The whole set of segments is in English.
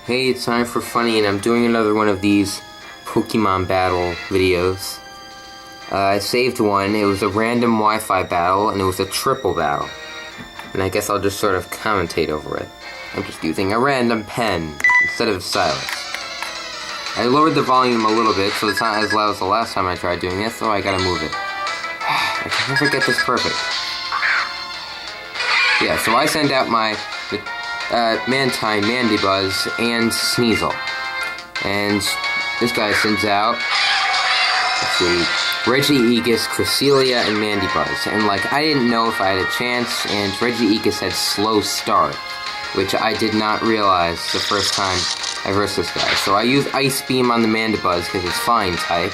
Hey, it's time for Funny, and I'm doing another one of these Pokemon battle videos. I saved one. It was a random Wi-Fi battle, and it was a triple battle. And I guess I'll just sort of commentate over it. I'm just using a random pen instead of a stylus. I lowered the volume a little bit, so it's not as loud as the last time I tried doing this, so I gotta move it. I can never get this perfect. Yeah, so I send out my Mantine, Mandibuzz, and Sneasel. And this guy sends out, let's see, Regigigas, Cresselia, and Mandibuzz. And I didn't know if I had a chance, and Regigigas had slow start, which I did not realize the first time I versed this guy. So I use Ice Beam on the Mandibuzz because it's Flying type.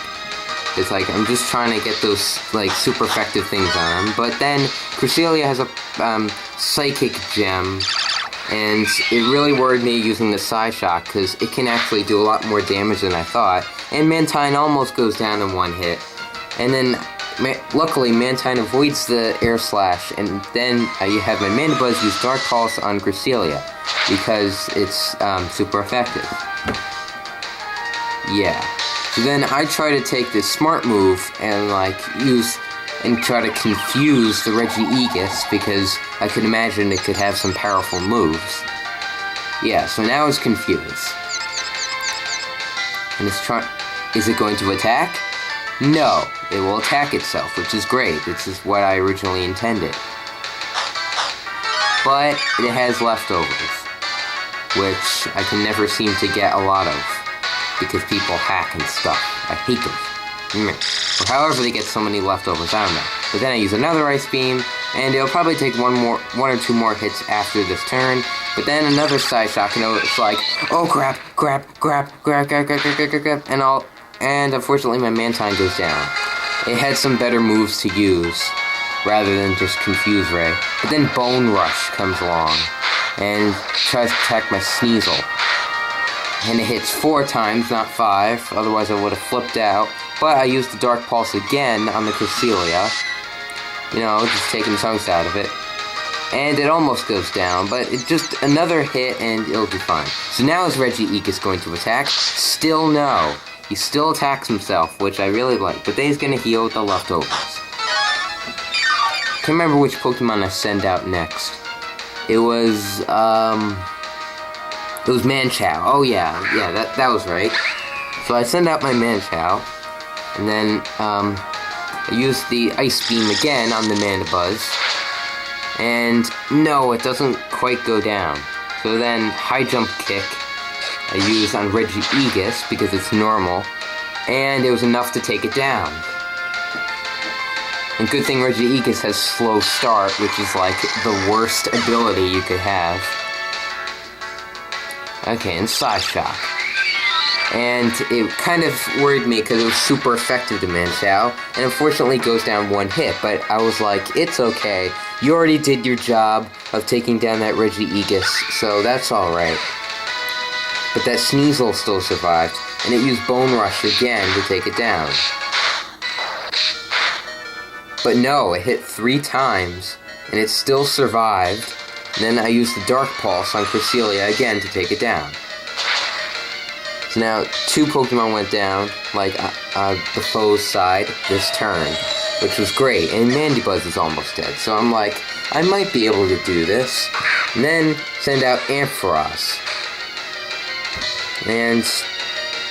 It's I'm just trying to get those super effective things on him. But then Cresselia has a Psychic Gem. And it really worried me using the Psyshock, because it can actually do a lot more damage than I thought. And Mantine almost goes down in one hit. And then, luckily, Mantine avoids the Air Slash, and then you have my Mandibuzz use Dark Pulse on Cresselia, because it's super effective. Yeah. So then I try to take this smart move and try to confuse the Regigigas, because I could imagine it could have some powerful moves. Yeah, so now it's confused. And is it going to attack? No, it will attack itself, which is great. This is what I originally intended. But it has leftovers, which I can never seem to get a lot of, because people hack and stuff. I hate them. Or however they get so many leftovers, I don't know. But then I use another Ice Beam, and it'll probably take one or two more hits after this turn. But then another Psyshock, and it's oh crap, and unfortunately my Mantine goes down. It had some better moves to use, rather than just Confuse Ray. But then Bone Rush comes along, and tries to attack my Sneasel. And it hits 4 times, not 5, otherwise I would have flipped out. But I used the Dark Pulse again on the Cresselia. Just taking chunks out of it. And it almost goes down, but it's just another hit and it'll be fine. So now is Regigigas going to attack? Still no. He still attacks himself, which I really like, but then he's going to heal with the leftovers. Can't remember which Pokemon I send out next. It was Manchow. Oh yeah, that was right. So I send out my Manchow, and then I use the Ice Beam again on the Mandibuzz, and no, it doesn't quite go down. So then High Jump Kick I use on Regigigas because it's normal, and it was enough to take it down. And good thing Regigigas has slow start, which is the worst ability you could have. Okay, and Psyshock. And it kind of worried me because it was super effective to Manchow, and unfortunately it goes down one hit, but I was it's okay. You already did your job of taking down that Regigigas, so that's alright. But that Sneasel still survived, and it used Bone Rush again to take it down. But no, it hit 3 times, and it still survived. And then I used the Dark Pulse on Cresselia again to take it down. So now 2 Pokemon went down, the foe's side, this turn, which was great. And Mandibuzz is almost dead, so I'm I might be able to do this. And then send out Ampharos. And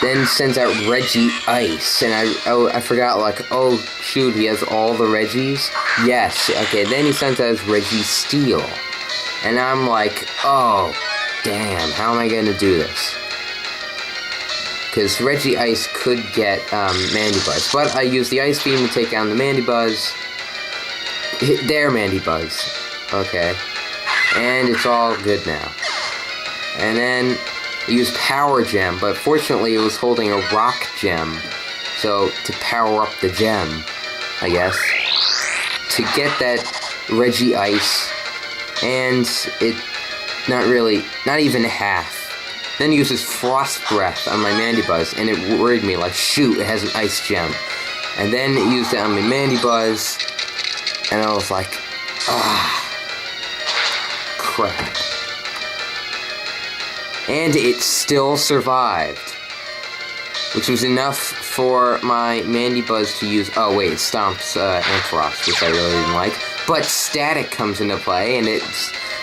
then sends out Regice, and I forgot, oh shoot, he has all the Regis? Yes, okay, then he sends out his Registeel. And I'm oh, damn, how am I gonna do this? Because Regice could get Mandibuzz, but I use the Ice Beam to take down the Mandibuzz. Their Mandibuzz. Okay. And it's all good now. And then I used Power Gem, but fortunately it was holding a Rock Gem. So, to power up the gem, I guess. To get that Regice. And it, not even half. Then uses Frost Breath on my Mandibuzz, and it worried me, shoot, it has an Ice Gem. And then it used it on my Mandibuzz, and I was crap. And it still survived. Which was enough for my Mandy Buzz to use... Oh, wait, it stomps Ampharos, which I really didn't like. But Static comes into play, and it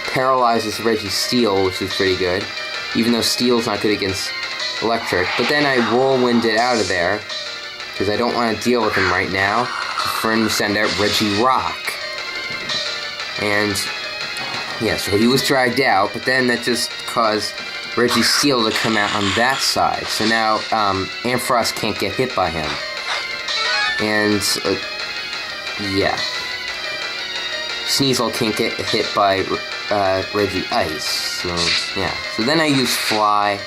paralyzes Registeel, which is pretty good. Even though Steel's not good against Electric. But then I Whirlwind it out of there, because I don't want to deal with him right now. For him to send out Regirock. And, yeah, so he was dragged out, but then that just caused Registeel to come out on that side. So now, Ampharos can't get hit by him. And, yeah. Sneasel can't get hit by Regi-Ice. So, yeah. So then I use Fly.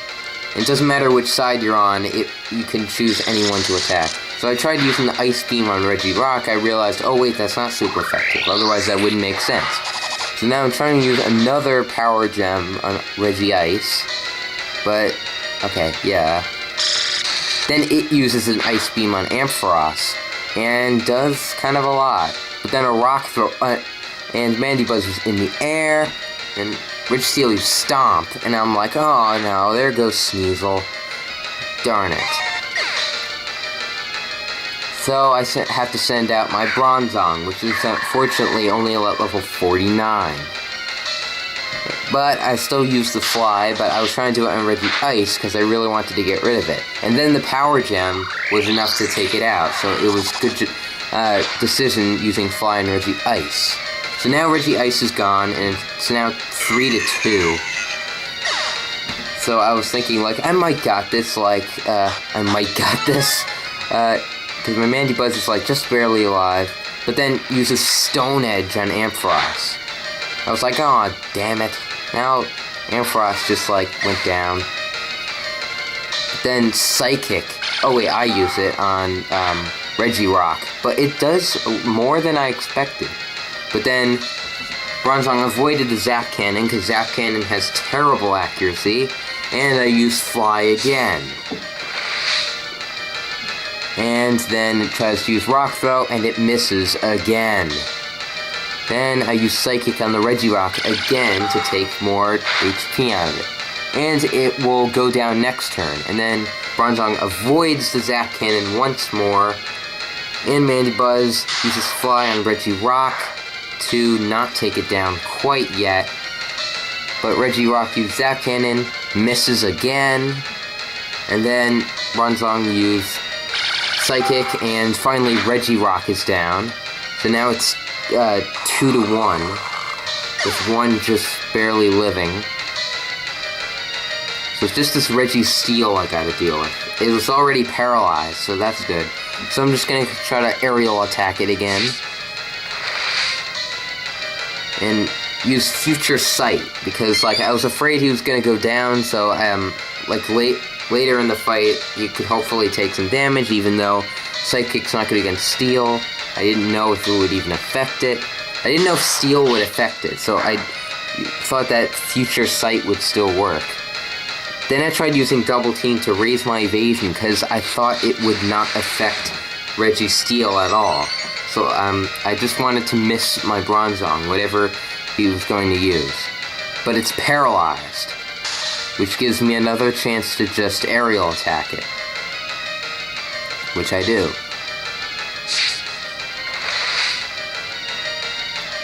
It doesn't matter which side you're on, you can choose anyone to attack. So I tried using the Ice Beam on Regirock. I realized, oh wait, that's not super effective. Otherwise that wouldn't make sense. So now I'm trying to use another Power Gem on Regi-Ice. But, okay, yeah. Then it uses an Ice Beam on Ampharos, and does kind of a lot. But then a Rock Throw, and Mandy Buzz was in the air, and Registeel used Stomp, and I'm like, oh no, there goes Sneasel. Darn it. So I have to send out my Bronzong, which is unfortunately only at level 49. But I still used the Fly, but I was trying to do it on Regi-Ice because I really wanted to get rid of it. And then the Power Gem was enough to take it out, so it was a good decision using Fly and Regi-Ice. So now Regi-Ice is gone, and it's now 3-2. So I was thinking, like, I might got this, because my Mandy Buzz is, like, just barely alive, but then uses Stone Edge on Ampharos. I was like, oh, damn it. Now, Ampharos just, like, went down. Then Psychic. Oh, wait, I use it on Regirock. But it does more than I expected. But then, Bronzong avoided the Zap Cannon, because Zap Cannon has terrible accuracy. And I used Fly again. And then it tries to use Rock Throw, and it misses again. Then I use Psychic on the Regirock again to take more HP out of it. And it will go down next turn. And then Bronzong avoids the Zap Cannon once more. And Mandy Buzz uses Fly on Regirock to not take it down quite yet. But Regirock used Zap Cannon, misses again. And then Bronzong used Psychic, and finally Regirock is down. So now it's 2-1, with one just barely living. So it's just this Registeel I gotta deal with. It was already paralyzed, so that's good. So I'm just gonna try to aerial attack it again. And use Future Sight, because, like, I was afraid he was gonna go down, so, like, later in the fight, you could hopefully take some damage, even though Psychic's not good against Steel. I didn't know if it would even affect it. I didn't know if Steel would affect it, so I thought that Future Sight would still work. Then I tried using Double Team to raise my evasion, because I thought it would not affect Registeel at all. So, I just wanted to miss my Bronzong, whatever he was going to use. But it's paralyzed, which gives me another chance to just aerial attack it. Which I do.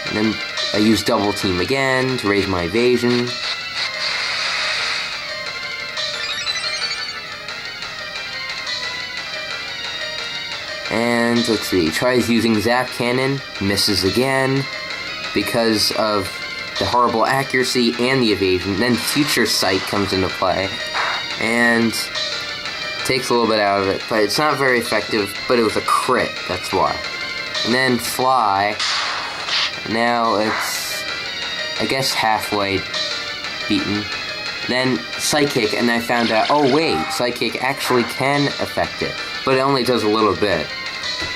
And then I use Double Team again to raise my evasion. And let's see, tries using Zap Cannon, misses again because of the horrible accuracy and the evasion. Then Future Sight comes into play and takes a little bit out of it, but it's not very effective, but it was a crit, that's why. And then Fly. Now it's, I guess, halfway beaten. Then Psychic, and I found out, oh wait, Psychic actually can affect it, but it only does a little bit.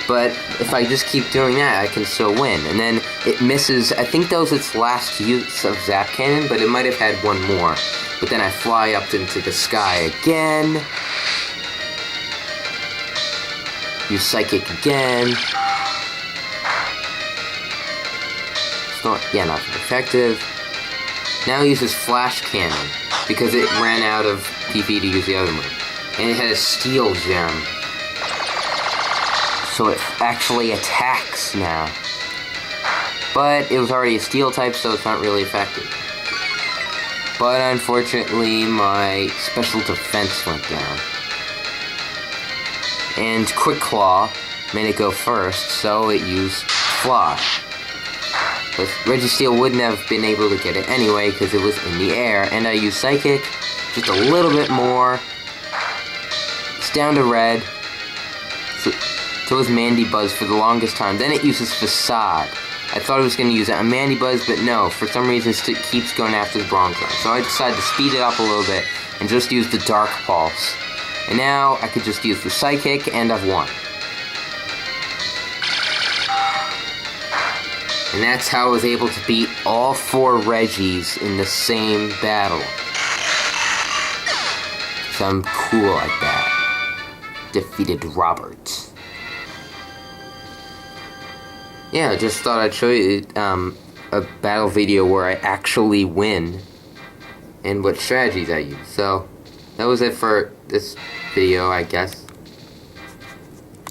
But if I just keep doing that, I can still win. And then it misses, I think that was its last use of Zap Cannon, but it might have had one more. But then I fly up into the sky again. Use Psychic again. Not very effective. Now he uses Flash Cannon. because it ran out of PP to use the other move. And it had a steel gem. So it actually attacks now. But it was already a steel type, so it's not really effective. But unfortunately, my special defense went down. And Quick Claw made it go first, so it used Fly. But Registeel wouldn't have been able to get it anyway, because it was in the air. And I used Psychic, just a little bit more. It's down to red. So it was Mandy Buzz for the longest time. Then it uses Facade. I thought it was going to use a Mandy Buzz, but no. For some reason, it keeps going after the Bronzor. So I decided to speed it up a little bit and just use the Dark Pulse. And now I could just use the Psychic, and I've won. And that's how I was able to beat all 4 Reggies in the same battle. So I'm cool like that. Defeated Robert. Yeah, I just thought I'd show you a battle video where I actually win and what strategies I use. So that was it for this video, I guess.